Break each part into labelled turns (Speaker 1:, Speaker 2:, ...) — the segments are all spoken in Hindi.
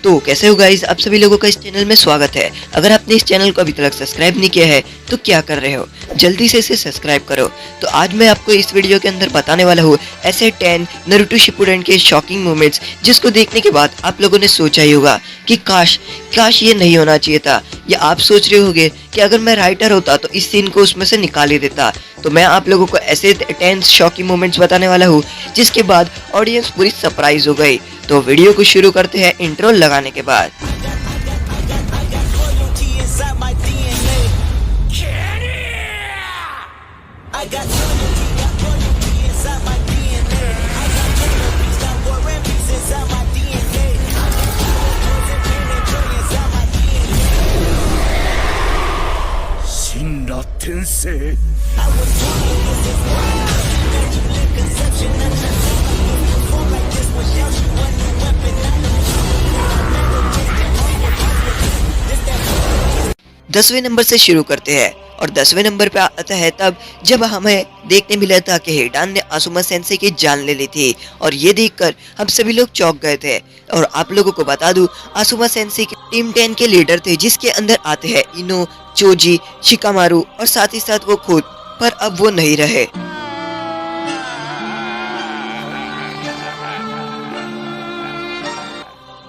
Speaker 1: तो कैसे हो गाइस, आप सभी लोगों का इस चैनल में स्वागत है। अगर आपने इस चैनल को अभी तक सब्सक्राइब नहीं किया है तो क्या कर रहे हो, जल्दी से इसे सब्सक्राइब करो। तो आज मैं आपको इस वीडियो के अंदर बताने वाला हूँ ऐसे 10 नारुतो शिपुडेन के शॉकिंग मोमेंट्स जिसको देखने के बाद आप लोगों ने सोचा ही होगा कि काश ये नहीं होना चाहिए था। या आप सोच रहे होंगे कि अगर मैं राइटर होता तो इस सीन को उसमें से निकाल ही देता। तो मैं आप लोगों को ऐसे 10 शॉकिंग मोमेंट्स बताने वाला हूँ जिसके बाद ऑडियंस पूरी सरप्राइज हो गई। तो वीडियो को शुरू करते हैं इंट्रो लगाने के बाद।
Speaker 2: Tensei.
Speaker 1: 10वें नंबर से शुरू करते हैं और 10वें नंबर पे आता है तब जब हमें देखने मिला था कि हिडान ने आसुमा सेंसेई की जान ले ली थी। और ये देखकर हम सभी लोग चौंक गए थे। और आप लोगों को बता दूं, आसुमा सेंसेई के टीम 10 के लीडर थे जिसके अंदर आते हैं इनो, चोजी, शिकामारू और साथ ही साथ वो खुद, पर अब वो नहीं रहे।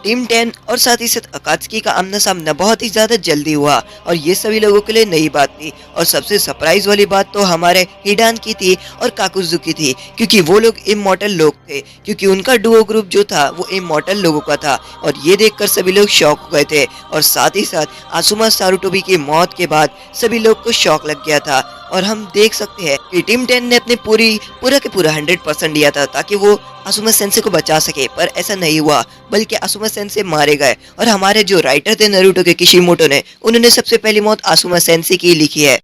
Speaker 1: टीम 10 और साथ ही साथ अकात्सुकी का आमना सामना बहुत ही ज्यादा जल्दी हुआ और ये सभी लोगों के लिए नई बात थी। और सबसे सरप्राइज वाली बात तो हमारे हिडान की थी और काकुजुकी थी, क्योंकि वो लोग इमॉर्टल लोग थे, क्योंकि उनका डुओ ग्रुप जो था वो इमॉर्टल लोगों का था। और ये देखकर सभी लोग शॉक हो गए थे। और साथ ही साथ आसुमा सारुटोबी की मौत के बाद सभी लोग को शॉक लग गया था। और हम देख सकते हैं कि टीम 10 ने अपने पूरा के पूरा 100% दिया था ताकि वो आसुमा सेंसेई को बचा सके, पर ऐसा नहीं हुआ, बल्कि आसुमा सेंसेई मारे गए। और हमारे जो राइटर थे नारुतो के किशिमोटो ने, उन्होंने सबसे पहली मौत आसुमा सेंसेई की लिखी है।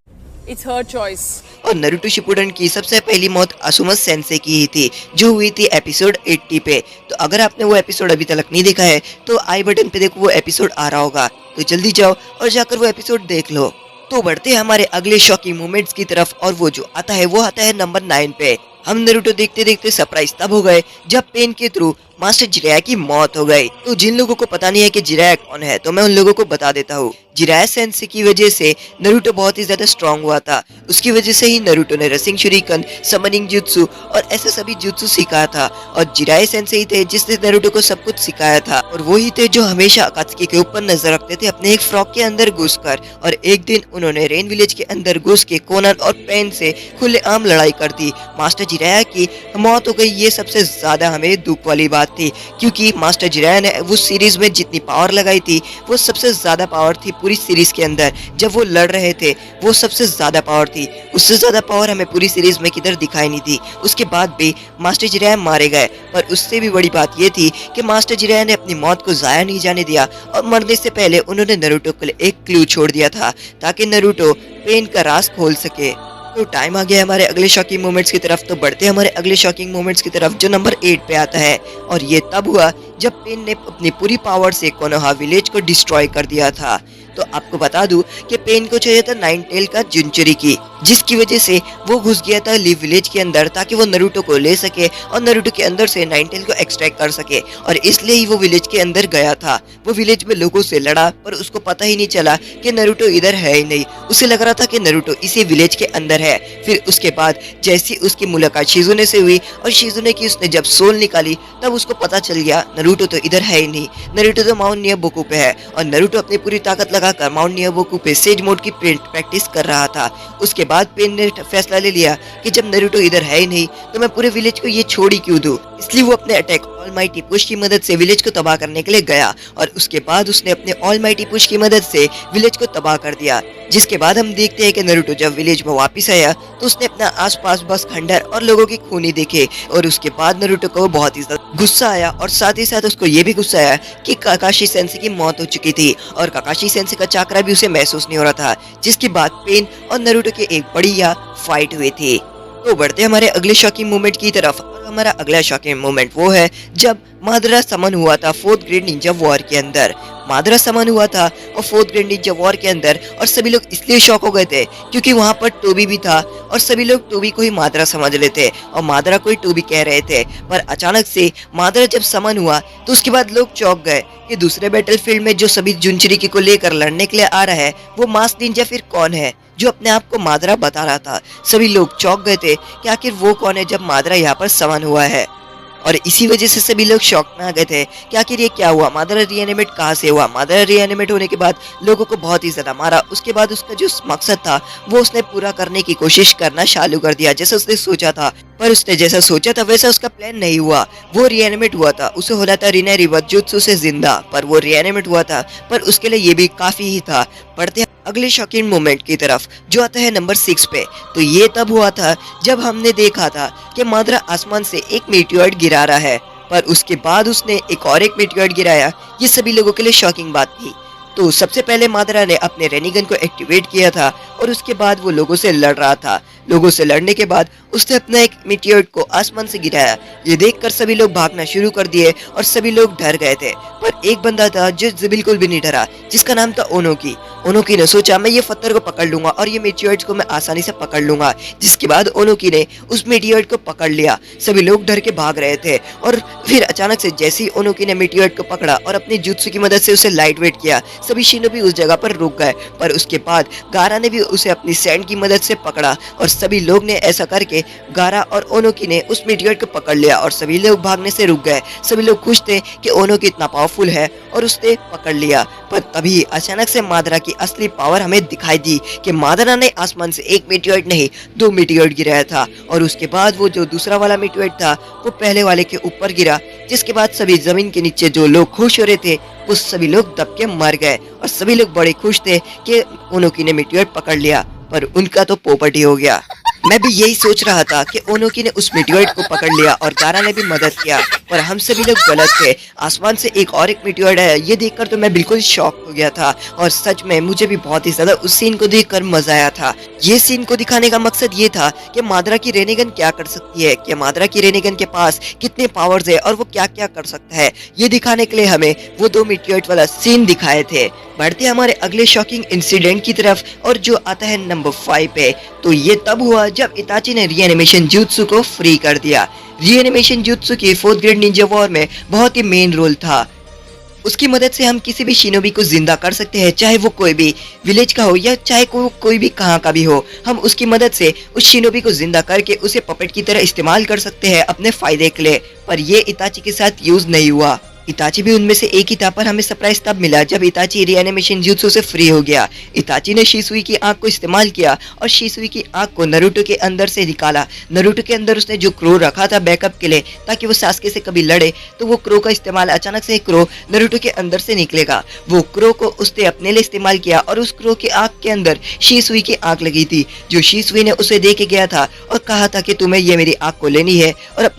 Speaker 3: It's her choice.
Speaker 1: और नारुतो शिपुडेन की सबसे पहली मौत आसुमा सेंसेई की ही थी, जो हुई थी एपिसोड 80 पे। तो अगर आपने वो एपिसोड अभी तक नहीं देखा है तो आई बटन पे देखो, वो एपिसोड आ रहा होगा, तो जल्दी जाओ और जाकर वो एपिसोड देख लो। तो बढ़ते हैं हमारे अगले शॉकिंग मोमेंट्स की तरफ और वो जो आता है नंबर 9 पे। हम नारुतो देखते देखते सरप्राइज तब हो गए जब पेन के थ्रू मास्टर जिराया की मौत हो गई। तो जिन लोगों को पता नहीं है कि जिराया कौन है, तो मैं उन लोगों को बता देता हूँ। जिराया सेंसेई की वजह से नारुतो बहुत ही ज्यादा स्ट्रांग हुआ था। उसकी वजह से ही नारुतो ने रसिंग शुरिकन, समनिंग जुत्सु और ऐसे सभी जुत्सु सिखाया था। और जिराया सेंसेई थे जिसने नारुतो को सब कुछ सिखाया था। और वही थे जो हमेशा अकात्सुकी के ऊपर नजर रखते थे अपने एक फ्रॉक के अंदर घुसकर। और एक दिन उन्होंने रेन विलेज के अंदर घुस के कोनन और पेन से खुलेआम लड़ाई कर दी। मास्टर जिराया की मौत हो गई, ये सबसे ज्यादा हमें दुख वाली बात थी, क्योंकि मास्टर जिराया ने उस सीरीज में जितनी पावर लगाई थी वो सबसे ज्यादा पावर थी पूरी सीरीज के अंदर। जब वो लड़ रहे थे वो सबसे ज्यादा पावर थी, उससे ज्यादा पावर हमें पूरी सीरीज में किधर दिखाई नहीं दी। उसके बाद भी मास्टर जिराया मारे गए, पर उससे भी बड़ी बात ये थी कि मास्टर जिराया ने अपनी मौत को जाया नहीं जाने दिया और मरने से पहले उन्होंने नारुतो को एक क्लू छोड़ दिया था ताकि नारुतो पेन का राज खोल सके। तो टाइम आ गया हमारे अगले शॉकिंग मोमेंट्स की तरफ। तो बढ़ते हैं हमारे अगले शॉकिंग मोमेंट्स की तरफ जो नंबर 8 पे आता है। और ये तब हुआ जब पेन ने अपनी पूरी पावर से कोनोहा विलेज को डिस्ट्रॉय कर दिया था। तो आपको बता दूं कि पेन को चाहिए था नाइन टेल का जुंचुरी की, जिसकी वजह से वो घुस गया था लीव विलेज के अंदर ताकि वो नारुतो को ले सके और नारुतो के अंदर से नाइन टेल को एक्सट्रैक्ट कर सके। और इसलिए ही वो विलेज के अंदर गया था। वो विलेज में लोगों से लड़ा, पर उसको पता ही नहीं चला कि नारुतो इधर है ही नहीं। उसे लग रहा था कि नारुतो इसी विलेज के अंदर है। फिर उसके बाद जैसी उसकी मुलाकात शिजुने से हुई और शिजुने की उसने जब सोल निकाली, तब उसको पता चल गया नारुतो तो इधर है ही नहीं। नारुतो तो माउंट नियाबुको पे है। और नारुतो अपनी पूरी ताकत लगाकर माउंट नियाबुको पे सेज मोड की प्रैक्टिस कर रहा था। उसके बाद पेन ने फैसला ले लिया कि जब नारुतो इधर है ही नहीं तो मैं पूरे विलेज को ये छोड़ ही क्यों दूं। इसलिए वो अपने अटैक ऑलमाइटी पुश की मदद से विलेज को तबाह करने के लिए गया। और उसके बाद उसने अपने ऑलमाइटी पुश की मदद से विलेज को तबाह कर दिया। जिसके बाद हम देखते हैं कि नारुतो जब विलेज में वापस आया तो उसने अपना आसपास बस खंडर और लोगों की खूनी देखे। और उसके बाद नारुतो को बहुत ही गुस्सा आया और साथ ही साथ उसको ये भी गुस्सा आया कि काकाशी सेंसेई की मौत हो चुकी थी और काकाशी सेंसेई का चाकरा भी उसे महसूस नहीं हो रहा था। जिसके बाद पेन और नारुतो की एक बढ़िया फाइट हुई थी। तो बढ़ते हमारे अगले शॉकिंग मोमेंट की तरफ और हमारा अगला शॉकिंग मोमेंट वो है जब मादरा समन हुआ था फोर्थ ग्रेड निंजा वॉर के अंदर। मादरा समन हुआ था और फोर्थ ग्रेड निंजा वॉर के अंदर, और सभी लोग इसलिए शॉक हो गए थे क्योंकि वहां पर टोबी भी था और सभी लोग टोबी को ही मादरा समझ लेते और मादरा को ही टोबी कह रहे थे। पर अचानक से मादरा जब समन हुआ तो उसके बाद लोग चौंक गए कि दूसरे बैटलफील्ड में जो सभी जुनचिरिकी को लेकर लड़ने के लिए आ रहा है वो मास्क निंजा फिर कौन है जो अपने आप को मादरा बता रहा था। सभी लोग चौंक गए थे कि आखिर वो कौन है जब मादरा यहाँ पर समन हुआ है, और इसी वजह से सभी लोग शॉक में आ गए थे कि आखिर ये क्या हुआ, मादरा रीएनिमेट कहाँ से हुआ। मादरा रीएनिमेट होने के बाद लोगों को बहुत ही ज्यादा मारा। उसके बाद उसका जो मकसद था वो उसने पूरा करने की कोशिश करना चालू कर दिया जैसा उसने सोचा था, पर उसने जैसा सोचा था वैसा उसका प्लान नहीं हुआ। वो रीएनिमेट हुआ था, उसे होना था रिने रिवजुत्सु से जिंदा, पर वो रीएनिमेट हुआ था, पर उसके लिए ये भी काफी ही था। पढ़ते हैं अगले शॉकिंग मोमेंट की तरफ जो आता है नंबर 6 पे। तो ये तब हुआ था जब हमने देखा था कि मादरा आसमान से एक मीटियोर गिरा रहा है, पर उसके बाद उसने एक और एक मीटियोर गिराया। ये सभी लोगों के लिए शॉकिंग बात थी। तो सबसे पहले मादरा ने अपने रेनिगन को एक्टिवेट किया था और उसके बाद वो लोगों से लड़ रहा था। लोगों से लड़ने के बाद उसने अपना एक मीटियोर को आसमान से गिराया। ये देखकर सभी लोग भागना शुरू कर दिए और सभी लोग डर गए थे, पर एक बंदा था जो बिल्कुल भी नहीं डरा, जिसका नाम था ओनोकी। ओनोकी ने सोचा मैं ये पत्थर को पकड़ लूंगा और ये मीटियोर को मैं आसानी से पकड़ लूंगा, जिसके बाद ओनोकी ने उस मीटियोर को पकड़ लिया। सभी लोग डर के भाग रहे थे और फिर अचानक से जैसे ही ओनोकी ने मीटियोर को पकड़ा और अपनी जुत्सु की मदद से उसे लाइट वेट किया, सभी शिनोबी उस जगह पर रुक गए। पर उसके बाद गारा ने भी उसे अपनी सैंड की मदद से पकड़ा और सभी लोग ने ऐसा करके गारा और ओनोकी ने उस मीटियोर को पकड़ लिया और सभी लोग भागने से रुक गए। सभी लोग खुश थे कि ओनोकी इतना पावरफुल है और उसने पकड़ लिया। पर तभी अचानक से मादरा की असली पावर हमें दिखाई दी कि मादरा ने आसमान से एक मीटियोर नहीं 2 मीटियोर गिराया था, और उसके बाद वो जो दूसरा वाला मीटियोर था वो पहले वाले के ऊपर गिरा, जिसके बाद सभी जमीन के नीचे जो लोग खुश हो रहे थे वो सभी लोग दब के मर गए। और सभी लोग बड़े खुश थे कि ओनोकी ने मीटियोर पकड़ लिया, पर उनका तो पोपट ही हो गया। मैं भी यही सोच रहा था कि ओनोकी ने उस मीटियोर को पकड़ लिया और गारा ने भी मदद किया, पर हम सभी लोग गलत थे। आसमान से एक और एक मीटियोर है, ये देखकर तो मैं बिल्कुल शॉक हो गया था। और सच में मुझे भी बहुत ही ज्यादा उस सीन को देखकर मजा आया था। ये सीन को दिखाने का मकसद ये था कि मादरा की रेनिगन क्या कर सकती है, कि मादरा की रेनिगन के पास कितने पावर्स है और वो क्या क्या कर सकता है, ये दिखाने के लिए हमें वो 2 मीटियोर वाला सीन दिखाए थे। बढ़ते हमारे अगले शॉकिंग इंसिडेंट की तरफ और जो आता है नंबर 5 पे। तो ये तब हुआ जब इताची ने रीएनिमेशन जुत्सु को फ्री कर दिया। रीएनिमेशन जुत्सु की 4th ग्रेड निंजा वॉर में बहुत ही मेन रोल था। उसकी मदद से हम किसी भी शिनोबी को जिंदा कर सकते हैं, चाहे वो कोई भी विलेज का हो या चाहे कोई भी कहाँ का भी हो। हम उसकी मदद से उस शिनोबी को जिंदा करके उसे पपेट की तरह इस्तेमाल कर सकते हैं अपने फायदे के लिए। पर ये इताची के साथ यूज नहीं हुआ। इताची भी उनमें से एक ही था, पर हमें सरप्राइज तब मिला जब इताची रीएनिमेशन जुत्सु से फ्री हो गया। इताची ने शिसुई की आंख को इस्तेमाल किया और शिसुई की आंख को नारुतो के अंदर से निकाला। नारुतो के अंदर उसने जो क्रो रखा था बैकअप के लिए ताकि वो सास्के से कभी लड़े, तो वो क्रो का इस्तेमाल अचानक से क्रो नारुतो के अंदर से निकलेगा। वो क्रो को उसने अपने लिए इस्तेमाल किया और उस क्रो की आंख के अंदर शिसुई की आंख लगी थी, जो शिसुई ने उसे दे के गया था और कहा था कि तुम्हें ये मेरी आंख को लेनी है और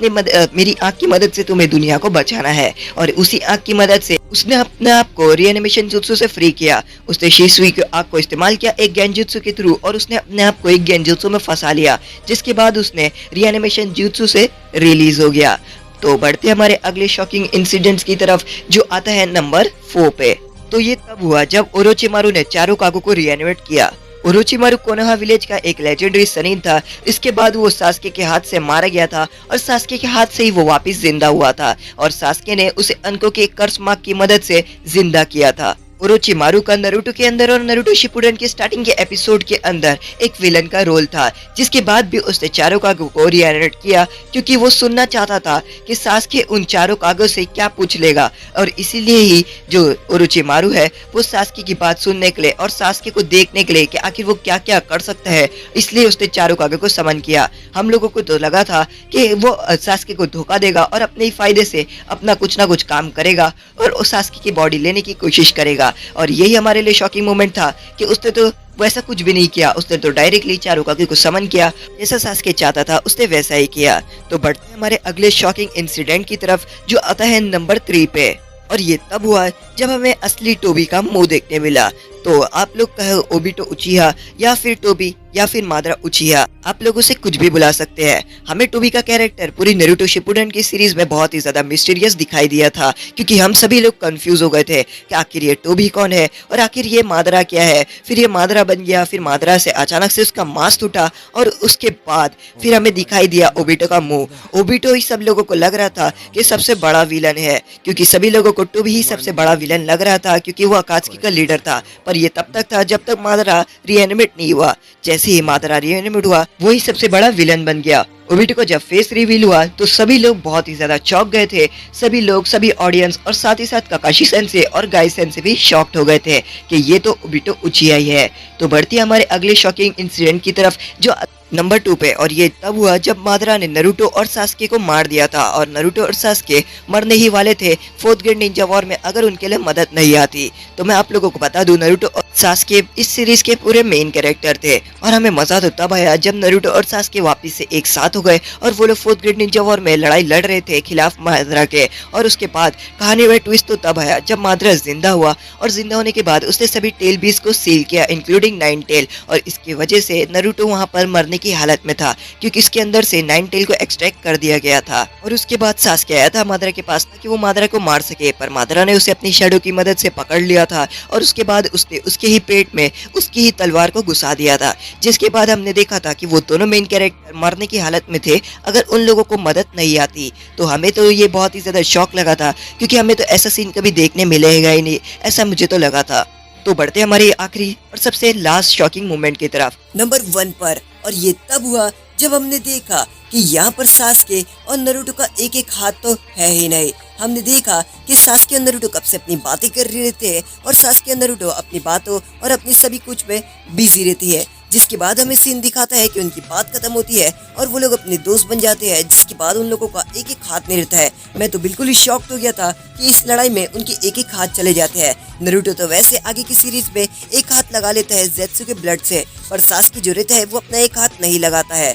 Speaker 1: मेरी आंख की मदद से तुम्हें दुनिया को बचाना है। और उसी आंख की मदद से उसने अपने आप को रीएनिमेशन जुत्सु से फ्री किया। उसने शिसुई की आंख को इस्तेमाल किया एक गेंजुत्सु के थ्रू और उसने अपने आप को एक गेंजुत्सु में फंसा लिया, जिसके बाद उसने रीएनिमेशन जुत्सु से रिलीज हो गया। तो बढ़ते हमारे अगले शॉकिंग इंसिडेंट्स की तरफ जो आता है नंबर 4 पे। तो ये तब हुआ जब ओरोचिमारू ने चारों कागो को रीएनिमेट किया। ओरोचिमारू कोनोहा विलेज का एक लेजेंडरी सनीन था। इसके बाद वो सास्के के हाथ से मारा गया था और सास्के के हाथ से ही वो वापस जिंदा हुआ था और सास्के ने उसे अनको के कर्स मार्क की मदद से जिंदा किया था। ओरोचिमारू का नारुतो के अंदर और नारुतो शिपुडेन के स्टार्टिंग के एपिसोड के अंदर एक विलन का रोल था, जिसके बाद भी उसने चारों कागो को रीएनिमेट किया क्योंकि वो सुनना चाहता था कि सास्के उन चारों कागो से क्या पूछ लेगा। और इसीलिए ही जो ओरोचिमारू है वो सास्के की बात सुनने के लिए और सास्के को देखने के लिए कि आखिर वो क्या क्या कर सकता है, इसलिए उसने चारों कागो को समन किया। हम लोगों को तो लगा था कि वो सास्के को धोखा देगा और अपने ही फायदे से अपना कुछ ना कुछ काम करेगा और उस सास्के की बॉडी लेने की कोशिश करेगा। और यही हमारे लिए शॉकिंग मोमेंट था कि उसने तो वैसा कुछ भी नहीं किया। उसने तो डायरेक्टली चारों कागो को समन किया, जैसा सास्के चाहता था उसने वैसा ही किया। तो बढ़ते हमारे अगले शॉकिंग इंसिडेंट की तरफ जो आता है नंबर 3 पे। और ये तब हुआ जब हमें असली टोबी का मुंह देखने मिला। तो आप लोग कहे ओबिटो उचिहा या फिर टोबी या फिर मादरा उचिहा, आप लोग उसे कुछ भी बुला सकते हैं। हमें टोबी का कैरेक्टर पूरी नारुतो शिपुडेन की सीरीज में बहुत ही ज्यादा मिस्टीरियस दिखाई दिया था, क्योंकि हम सभी लोग कंफ्यूज हो गए थे कि आखिर ये टोबी कौन है और आखिर ये मादरा क्या है। फिर ये मादरा बन गया, फिर मादरा से अचानक से उसका मास्क टूटा और उसके बाद फिर हमें दिखाई दिया ओबिटो का मुंह। ओबिटो ही सब लोगों को लग रहा था कि सबसे बड़ा विलन है, क्योंकि सभी लोगों को टोबी ही सबसे बड़ा विलन लग रहा था, क्योंकि वो अकात्सुकी का लीडर था। पर ये तब तक था जब तक मादरा रीएनिमेट नहीं हुआ। जैसे ही मादरा रीएनिमेट हुआ, वही सबसे बड़ा विलन बन गया। ओबिटो को जब फेस रिवील हुआ तो सभी लोग बहुत ही ज्यादा चौंक गए थे। सभी लोग, सभी ऑडियंस और साथ ही साथ काकाशी सेंसे और गाई सेंसे भी शॉक्ड हो गए थे कि ये तो ओबिटो उचिहा ही है। तो बढ़ती है हमारे अगले शॉकिंग इंसिडेंट की तरफ, जो नंबर 2 पे, और ये तब हुआ जब मादरा ने नारुतो और सास्के को मार दिया था। और नारुतो और सास्के मरने ही वाले थे फोर्थ ग्रेड निंजा वॉर में, अगर उनके लिए मदद नहीं आती। तो मैं आप लोगों को बता दूं, नारुतो और सास्के इस सीरीज के पूरे मेन कैरेक्टर थे, और हमें मजा तो तब आया जब नारुतो और सास्के वापस से एक साथ हो गए और वो लोग फोर्थ ग्रेड निंजा वॉर में लड़ाई लड़ रहे थे खिलाफ मादरा के। और उसके बाद कहानी में ट्विस्ट तो तब आया जब मादरा जिंदा हुआ, और जिंदा होने के बाद उसने सभी टेल बीस को सील किया, इंक्लूडिंग नाइन टेल। और इसकी वजह से नारुतो वहां पर मरने की हालत में था, क्योंकि इसके अंदर से नाइन टेल को एक्सट्रैक्ट कर दिया गया था। और उसके बाद सास्के आया था मादरा के पास ताकि वो मादरा को मार सके, पर मादरा ने उसे अपनी शैडो की मदद से पकड़ लिया था। और उसके बाद उसने उसके ही पेट में उसकी ही तलवार को घुसा दिया था, जिसके बाद हमने देखा था कि वो दोनों मेन कैरेक्टर मरने की हालत में थे अगर उन लोगों को मदद नहीं आती। तो हमें तो ये बहुत ही ज्यादा शौक लगा था, क्योंकि हमें तो ऐसा सीन कभी देखने मिलेगा ही नहीं, ऐसा मुझे तो लगा था। तो बढ़ते हमारे आखिरी और सबसे लास्ट शॉकिंग मोमेंट की तरफ, नंबर 1 पर। और ये तब हुआ जब हमने देखा कि यहाँ पर सास्के और नारुतो का एक एक हाथ तो है ही नहीं। हमने देखा कि सास्के और नारुतो कब से अपनी बातें कर रहे थे, और सास्के और नारुतो अपनी बातों और अपनी सभी कुछ में बिजी रहती है। जिसके बाद हमें सीन दिखाता है कि उनकी बात खत्म होती है और वो लोग अपने दोस्त बन जाते हैं, जिसके बाद उन लोगों का एक एक हाथ नहीं रहता है। मैं तो बिल्कुल ही शॉक्ड हो गया था कि इस लड़ाई में उनके एक एक हाथ चले जाते हैं। नारुतो तो वैसे आगे की सीरीज में एक हाथ लगा लेता है ज़ेत्सु के ब्लड से, पर सास्के जो रहता है वो अपना एक हाथ नहीं लगाता है,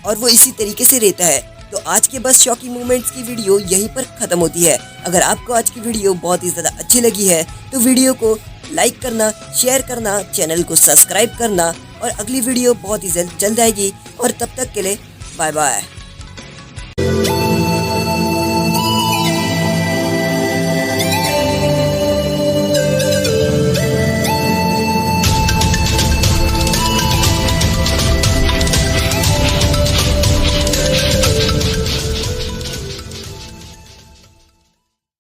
Speaker 1: और वो इसी तरीके से रहता है। तो आज के बस शॉकिंग मोमेंट्स की वीडियो यहीं पर खत्म होती है। अगर आपको आज की वीडियो बहुत ही ज्यादा अच्छी लगी है तो वीडियो को लाइक करना, शेयर करना, चैनल को सब्सक्राइब करना, और अगली वीडियो बहुत ही जल्द आएगी। और तब तक के लिए बाय बाय।